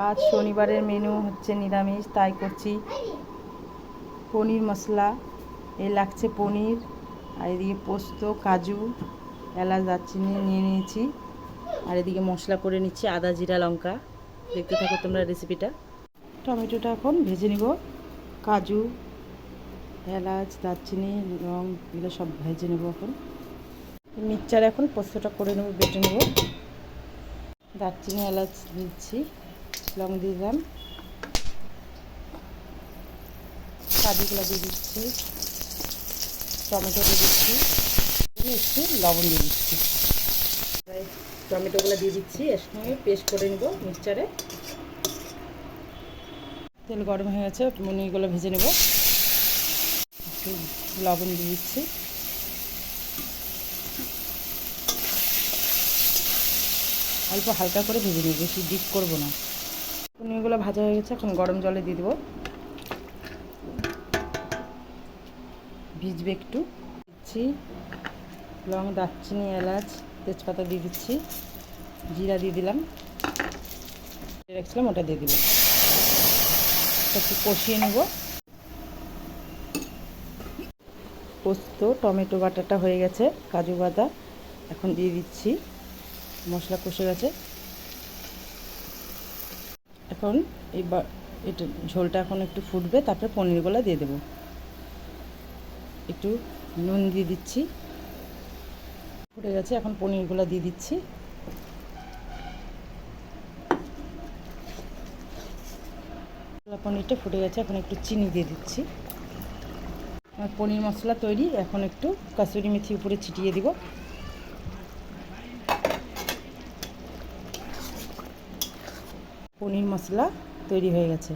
আজ শনিবারের মেনু হচ্ছে নিরামিষ, তাই করছি পনির মশলা। এই লাগছে পনির, আর এদিকে পোস্ত, কাজু, এলাচ, দারচিনি নিয়ে নিয়েছি। আর এদিকে মশলা করে নিচ্ছি আদা, জিরা, লঙ্কা। দেখতে থাকো তোমরা রেসিপিটা। টমেটোটা এখন ভেজে নিব। কাজু, এলাচ, দারচিনি, লং এগুলো সব ভেজে নেব। এখন মিক্সচার এখন পোস্তটা করে নেব, বেটে নেব। দারচিনি, এলাচ দিচ্ছি, লং দিয়ে দিলাম, কাজুগুলো দিয়ে দিচ্ছি, টমেটো দিয়ে দিচ্ছি, একটু লবণ দিয়ে দিচ্ছি। টমেটোগুলো দিয়ে দিচ্ছি, এর সঙ্গে পেস্ট করে নেব মিক্সচারে। তেল গরম হয়ে গেছে, পনিরগুলো ভেজে নেব। একটু লবণ দিয়ে দিচ্ছি, অল্প হালকা করে ভেজে নেব, বেশি ডিপ করব না। পনিরগুলো ভাজা হয়ে গেছে, এখন গরম জলে দিয়ে দেবো, ভিজবে একটু। দিচ্ছি লং, দারচিনি, এলাচ, তেজপাতা দিয়ে দিচ্ছি, জিরা দিয়ে দিলাম, রাখছিলাম ওটা দিয়ে দিব। একটু কষিয়ে নেব। পোস্ত, টমেটো বাটাটা হয়ে গেছে, কাজু বাটা এখন দিয়ে দিচ্ছি। মশলা কষে গেছে, এখন এটা ঝোলটা এখন একটু ফুটবে, তারপরে পনিরগুলো দিয়ে দেবো। একটু নুন দিয়ে দিচ্ছি, ফুটে গেছে, এখন পনিরগুলো দিয়ে দিচ্ছি। পনিরটা ফুটে গেছে, এখন একটু চিনি দিয়ে দিচ্ছি। আমার পনির মশলা তৈরি, এখন একটু কাসুরি মেথি উপরে ছিটিয়ে দিব। পনির মশলা তৈরি হয়ে গেছে।